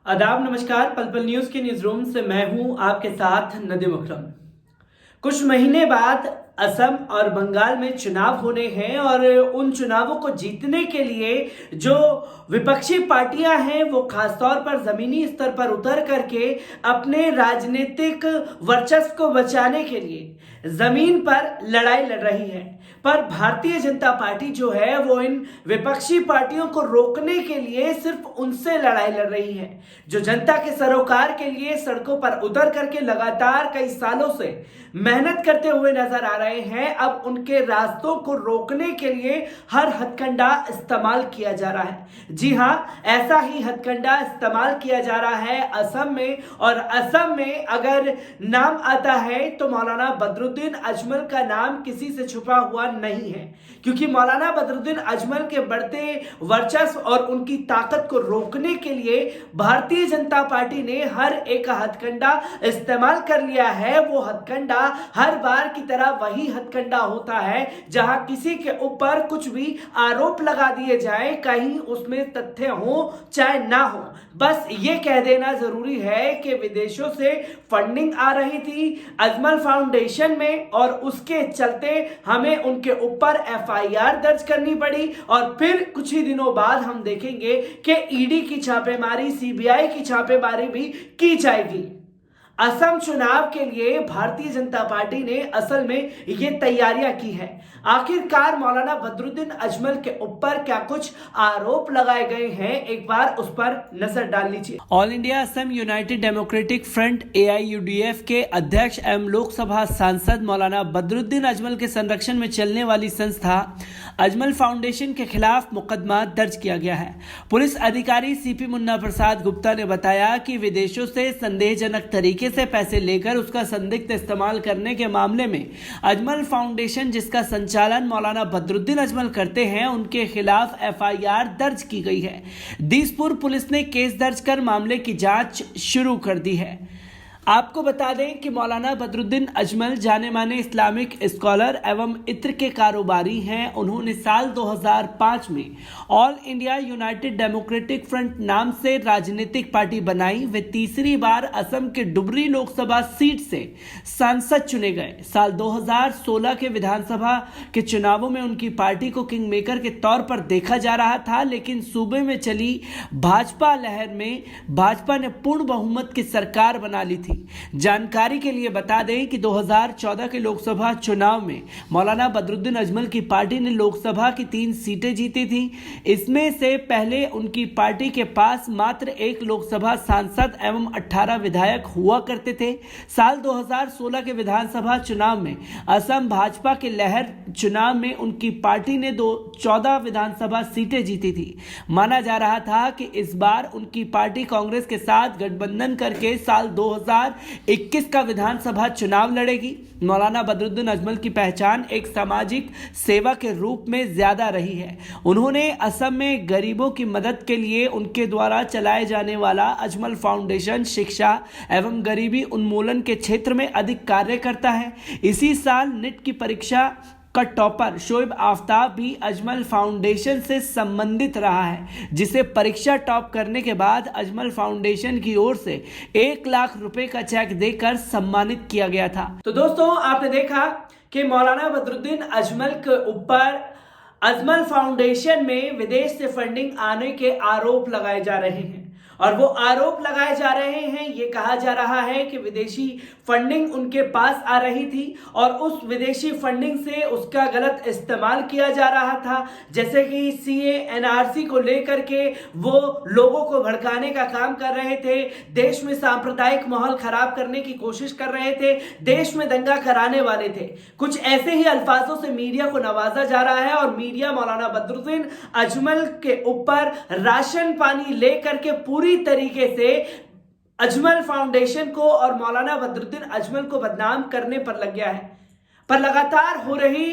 आदाब नमस्कार। पल पल न्यूज के न्यूज रूम से मैं हूं आपके साथ नदीम अकरम। कुछ महीने बाद असम और बंगाल में चुनाव होने हैं और उन चुनावों को जीतने के लिए जो विपक्षी पार्टियां हैं वो खासतौर पर जमीनी स्तर पर उतर करके अपने राजनीतिक वर्चस्व को बचाने के लिए जमीन पर लड़ाई लड़ रही है। पर भारतीय जनता पार्टी जो है वो इन विपक्षी पार्टियों को रोकने के लिए सिर्फ उनसे लड़ाई लड़ रही है जो जनता के सरोकार के लिए सड़कों पर उतर करके लगातार कई सालों से मेहनत करते हुए नजर आ रहे हैं। अब उनके रास्तों को रोकने के लिए हर हथकंडा इस्तेमाल किया जा रहा है। जी हां, ऐसा ही हथकंडा इस्तेमाल किया जा रहा है असम में। और असम में अगर नाम आता है तो मौलाना बदरुद्दीन अजमल का नाम किसी से छुपा हुआ नहीं है, क्योंकि मौलाना बदरुद्दीन अजमल के बढ़ते वर्चस्व और उनकी ताकत को रोकने के लिए भारतीय जनता पार्टी ने हर एक हथकंडा इस्तेमाल कर लिया है। वो हथकंडा हर बार की तरह वही हथकंडा होता है जहां किसी के ऊपर कुछ भी आरोप लगा दिए जाए, कहीं उसमें तथ्य हो चाहे ना हो, बस ये कह देना जरूरी है कि विदेशों से फंडिंग आ रही थी अजमल फाउंडेशन में और उसके चलते हमें उनके ऊपर एफआईआर दर्ज करनी पड़ी। और फिर कुछ ही दिनों बाद हम देखेंगे कि ईडी की छापेमारी, सीबीआई की छापेमारी भी की जाएगी। असम चुनाव के लिए भारतीय जनता पार्टी ने असल में ये तैयारियां की है। आखिरकार मौलाना बदरुद्दीन अजमल के ऊपर क्या कुछ आरोप लगाए गए हैं, एक बार उस पर नजर डाल लीजिए। All India Assam United democratic front AIUDF के अध्यक्ष एवं लोकसभा सांसद मौलाना बदरुद्दीन अजमल के संरक्षण में चलने वाली संस्था अजमल फाउंडेशन के खिलाफ मुकदमा दर्ज किया गया है। पुलिस अधिकारी CP मुन्ना प्रसाद गुप्ता ने बताया कि विदेशों से संदेहजनक तरीके से पैसे लेकर उसका संदिग्ध इस्तेमाल करने के मामले में अजमल फाउंडेशन, जिसका संचालन मौलाना बदरुद्दीन अजमल करते हैं, उनके खिलाफ FIR दर्ज की गई है। दीसपुर पुलिस ने केस दर्ज कर मामले की जांच शुरू कर दी है। आपको बता दें कि मौलाना बदरुद्दीन अजमल जाने माने इस्लामिक स्कॉलर एवं इत्र के कारोबारी हैं। उन्होंने साल 2005 में all India United democratic front नाम से राजनीतिक पार्टी बनाई। वे तीसरी बार असम के डुबरी लोकसभा सीट से सांसद चुने गए। साल 2016 के विधानसभा के चुनावों में उनकी पार्टी को किंग मेकर के तौर पर देखा जा रहा था, लेकिन सूबे में चली भाजपा लहर में भाजपा ने पूर्ण बहुमत की सरकार बना ली थी। जानकारी के लिए बता दें कि 2014 के लोकसभा चुनाव में मौलाना बदरुद्दीन अजमल की पार्टी ने लोकसभा की 3 सीटें जीती थी। इसमें से पहले उनकी पार्टी के पास मात्र 1 लोकसभा सांसद एवं 18 विधायक हुआ करते थे। साल 2016 के विधानसभा चुनाव में असम भाजपा के लहर चुनाव में उनकी पार्टी ने 14 विधानसभा सीटें जीती थी। माना जा रहा था कि इस बार उनकी पार्टी कांग्रेस के साथ गठबंधन करके साल 2021 का विधानसभा चुनाव लड़ेगी। मौलाना बदरुद्दीन अजमल की पहचान एक सामाजिक सेवा के रूप में ज्यादा रही है। उन्होंने असम में गरीबों की मदद के लिए उनके द्वारा चलाए जाने वाला अजमल फाउंडेशन शिक्षा एवं गरीबी उन्मूलन के क्षेत्र में अधिक कार्य करता है। इसी साल नीट की परीक्षा का टॉपर शोएब आफ्ताब भी अजमल फाउंडेशन से संबंधित रहा है, जिसे परीक्षा टॉप करने के बाद अजमल फाउंडेशन की ओर से 1 लाख रुपए का चेक देकर सम्मानित किया गया था। तो दोस्तों, आपने देखा कि मौलाना बदरुद्दीन अजमल के ऊपर अजमल फाउंडेशन में विदेश से फंडिंग आने के आरोप लगाए जा रहे हैं और वो आरोप लगाए जा रहे हैं, ये कहा जा रहा है कि विदेशी फंडिंग उनके पास आ रही थी और उस विदेशी फंडिंग से उसका गलत इस्तेमाल किया जा रहा था। जैसे कि CA NRC को लेकर के वो लोगों को भड़काने का काम कर रहे थे, देश में सांप्रदायिक माहौल खराब करने की कोशिश कर रहे थे, देश में दंगा कराने वाले थे। कुछ ऐसे ही अल्फाजों से मीडिया को नवाजा जा रहा है और मीडिया मौलाना बदरुद्दीन अजमल के ऊपर राशन पानी लेकर के पूरी तरीके से अजमल फाउंडेशन को और मौलाना बदरुद्दीन अजमल को बदनाम करने पर लग गया है। पर लगातार हो रही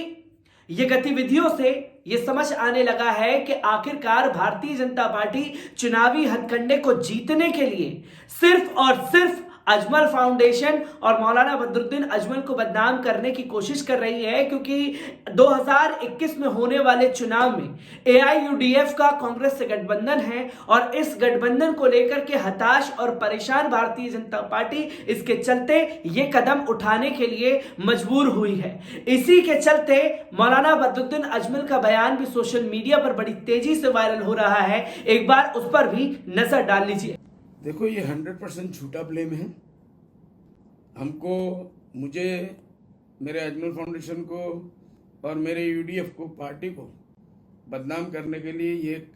ये गतिविधियों से ये समझ आने लगा है कि आखिरकार भारतीय जनता पार्टी चुनावी हथकंडे को जीतने के लिए सिर्फ और सिर्फ अजमल फाउंडेशन और मौलाना बदरुद्दीन अजमल को बदनाम करने की कोशिश कर रही है, क्योंकि 2021 में होने वाले चुनाव में AIUDF का कांग्रेस से गठबंधन है और इस गठबंधन को लेकर के हताश और परेशान भारतीय जनता पार्टी इसके चलते ये कदम उठाने के लिए मजबूर हुई है। इसी के चलते मौलाना बदरुद्दीन अजमल का बयान भी सोशल मीडिया पर बड़ी तेजी से वायरल हो रहा है। एक बार उस पर भी नजर डाल लीजिए। देखो, ये 100% झूठा ब्लेम है। हमको, मुझे, मेरे अजमल फाउंडेशन को और मेरे UDF को, पार्टी को बदनाम करने के लिए ये एक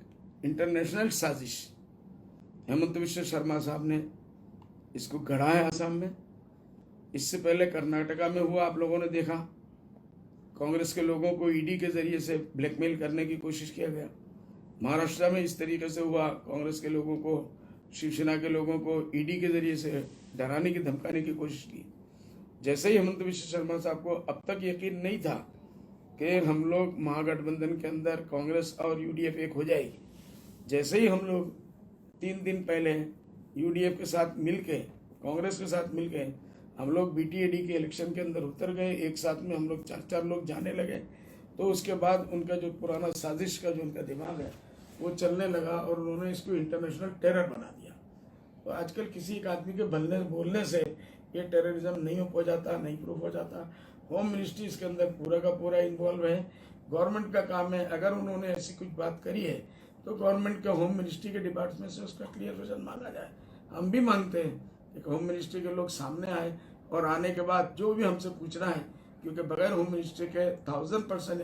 इंटरनेशनल साजिश हेमंत विश्व शर्मा साहब ने इसको गढ़ा है असम में। इससे पहले कर्नाटका में हुआ, आप लोगों ने देखा, कांग्रेस के लोगों को ED के जरिए से ब्लैकमेल करने की कोशिश किया गया। महाराष्ट्र में इस तरीके से हुआ, कांग्रेस के लोगों को, शिवसेना के लोगों को ED के जरिए से डराने की, धमकाने की कोशिश की। जैसे ही हेमंत विश्व शर्मा साहब को अब तक यकीन नहीं था कि हम लोग महागठबंधन के अंदर कांग्रेस और UDF एक हो जाएगी, जैसे ही हम लोग 3 दिन पहले UDF के साथ मिलके, कांग्रेस के साथ मिलके हम लोग BTAD के इलेक्शन के अंदर उतर गए, एक साथ में हम लोग 4-4 लोग जाने लगे, तो उसके बाद उनका जो पुराना साजिश का जो उनका दिमाग है वो चलने लगा और उन्होंने इसको इंटरनेशनल टेरर बना दिया। तो आजकल किसी एक आदमी के बोलने से ये टेररिज्म नहीं हो जाता, नहीं प्रूफ हो जाता। होम मिनिस्ट्री इसके अंदर पूरा का पूरा इन्वॉल्व है। गवर्नमेंट का काम है, अगर उन्होंने ऐसी कुछ बात करी है तो गवर्नमेंट के होम मिनिस्ट्री के डिपार्टमेंट से उसका क्लियर वर्जन मांगा जाए। हम भी मांगते हैं कि होम मिनिस्ट्री के लोग सामने आए और आने के बाद जो भी हमसे पूछना है, क्योंकि बगैर होम मिनिस्ट्री के 1000%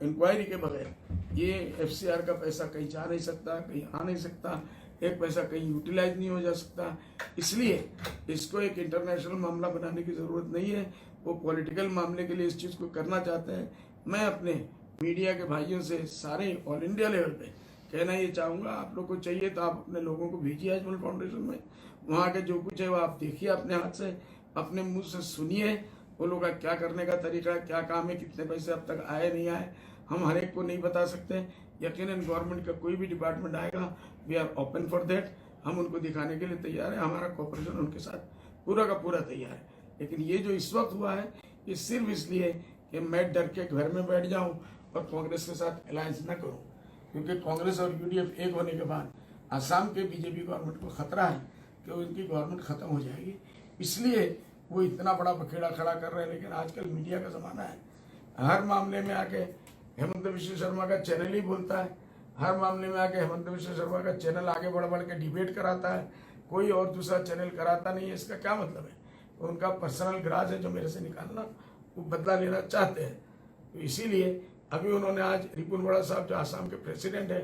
इंक्वायरी के बगैर ये FCR का पैसा कहीं जा नहीं सकता, कहीं आ नहीं सकता, एक पैसा कहीं यूटिलाइज नहीं हो जा सकता। इसलिए इसको एक इंटरनेशनल मामला बनाने की ज़रूरत नहीं है। वो पॉलिटिकल मामले के लिए इस चीज़ को करना चाहते हैं। मैं अपने मीडिया के भाइयों से सारे ऑल इंडिया लेवल पे कहना ये चाहूँगा, आप लोग को चाहिए तो आप अपने लोगों को भेजिए अजमल फाउंडेशन में। वहाँ के जो कुछ है वो आप देखिए, अपने हाथ से, अपने मुँह से सुनिए वो लोग का क्या करने का तरीका है, क्या काम है, कितने पैसे अब तक आए नहीं आए, हम हर एक को नहीं बता सकते। यकीनन गवर्नमेंट का कोई भी डिपार्टमेंट आएगा, we are open for that, हम उनको दिखाने के लिए तैयार है, हमारा कोऑपरेशन उनके साथ पूरा का पूरा तैयार है। लेकिन ये जो इस वक्त हुआ है ये सिर्फ इसलिए कि मैं डर के घर में बैठ जाऊं और कांग्रेस के साथ अलायंस न करूं, क्योंकि कांग्रेस और UDF एक होने के बाद आसाम के BJP गवर्नमेंट को खतरा है कि उनकी गवर्नमेंट खत्म हो जाएगी। इसलिए वो इतना बड़ा बखेड़ा खड़ा कर रहे हैं। लेकिन आजकल मीडिया का ज़माना है, हर मामले में आके हेमंत विश्व शर्मा का चैनल ही बोलता है, हर मामले में आके हेमंत विश्व शर्मा का चैनल आगे बढ़ बढ़ के डिबेट कराता है, कोई और दूसरा चैनल कराता नहीं है। इसका क्या मतलब है? उनका पर्सनल ग्राज है जो मेरे से निकालना, वो बदला लेना चाहते हैं। तो इसीलिए अभी उन्होंने आज रिपुन बोरा साहब जो आसाम के प्रेसिडेंट है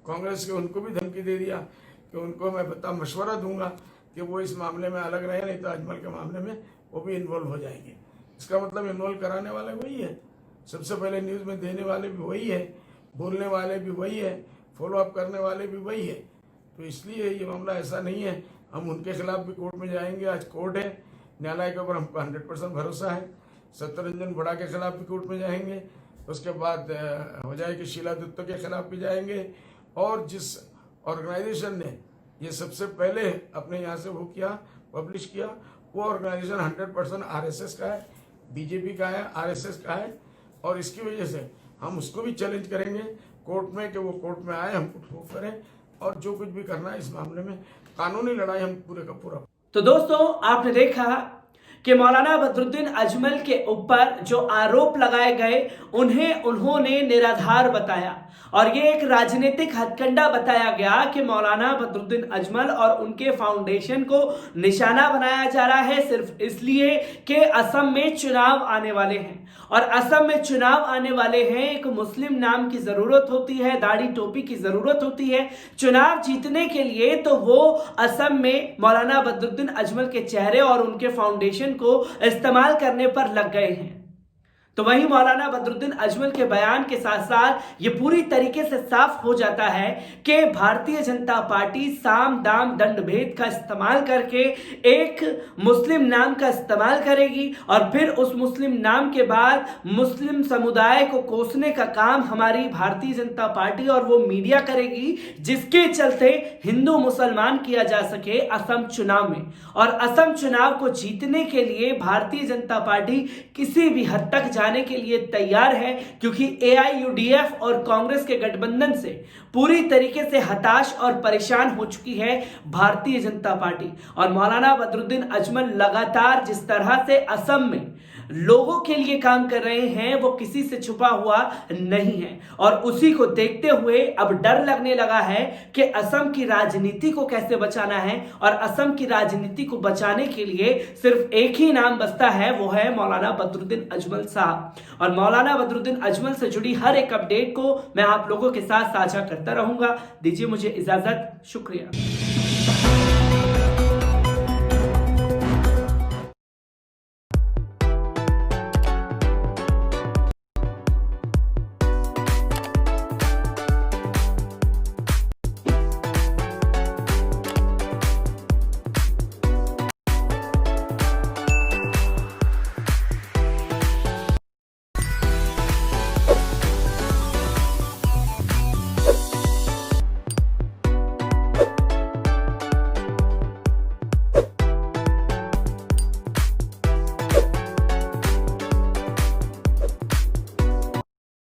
कांग्रेस के, उनको भी धमकी दे दिया कि उनको मैं मशवरा दूंगा कि वो इस मामले में अलग रहे, नहीं तो अजमल के मामले में वो भी इन्वॉल्व हो जाएंगे। इसका मतलब इन्वॉल्व कराने वाले वही है, सबसे पहले न्यूज़ में देने वाले भी वही है, बोलने वाले भी वही है, फॉलो अप करने वाले भी वही है। तो इसलिए ये मामला ऐसा नहीं है, हम उनके खिलाफ भी कोर्ट में जाएंगे। आज कोर्ट है, न्यायालय के ऊपर हमको 100% भरोसा है। सत्यरंजन बड़ा के खिलाफ भी कोर्ट में जाएंगे, उसके बाद हो जाएगी शीला दत्त के खिलाफ भी जाएंगे। और जिस ऑर्गेनाइजेशन ने ये सबसे पहले अपने यहाँ से वो किया, पब्लिश किया, वो ऑर्गेनाइजेशन 100% RSS का है, BJP का है, RSS का है। और इसकी वजह से हम उसको भी चैलेंज करेंगे कोर्ट में कि वो कोर्ट में आए, हमको प्रूफ करें, और जो कुछ भी करना है इस मामले में कानूनी लड़ाई हम पूरे का पूरा। तो दोस्तों, आपने देखा कि मौलाना बदरुद्दीन अजमल के ऊपर जो आरोप लगाए गए उन्होंने निराधार बताया और ये एक राजनीतिक हथकंडा बताया गया कि मौलाना बदरुद्दीन अजमल और उनके फाउंडेशन को निशाना बनाया जा रहा है सिर्फ इसलिए कि असम में चुनाव आने वाले हैं। और असम में चुनाव आने वाले हैं, एक मुस्लिम नाम की जरूरत होती है, दाढ़ी टोपी की जरूरत होती है चुनाव जीतने के लिए। तो वो असम में मौलाना बदरुद्दीन अजमल के चेहरे और उनके फाउंडेशन को इस्तेमाल करने पर लग गए हैं। तो वहीं मौलाना बदरुद्दीन अजमल के बयान के साथ साथ ये पूरी तरीके से साफ हो जाता है कि भारतीय जनता पार्टी साम दाम दंड भेद का इस्तेमाल करके एक मुस्लिम नाम का इस्तेमाल करेगी और फिर उस मुस्लिम नाम के बाद मुस्लिम समुदाय को कोसने का काम हमारी भारतीय जनता पार्टी और वो मीडिया करेगी, जिसके चलते हिंदू मुसलमान किया जा सके असम चुनाव में। और असम चुनाव को जीतने के लिए भारतीय जनता पार्टी किसी भी हद तक जाने के लिए तैयार है, क्योंकि AIUDF और कांग्रेस के गठबंधन से पूरी तरीके से हताश और परेशान हो चुकी है भारतीय जनता पार्टी। और मौलाना बदरुद्दीन अजमल लगातार जिस तरह से असम में लोगों के लिए काम कर रहे हैं वो किसी से छुपा हुआ नहीं है, और उसी को देखते हुए अब डर लगने लगा है कि असम की राजनीति को कैसे बचाना है। और असम की राजनीति को बचाने के लिए सिर्फ एक ही नाम बचता है, वो है मौलाना बदरुद्दीन अजमल साहब। और मौलाना बदरुद्दीन अजमल से जुड़ी हर एक अपडेट को मैं आप लोगों के साथ साझा करता रहूंगा। दीजिए मुझे इजाजत, शुक्रिया।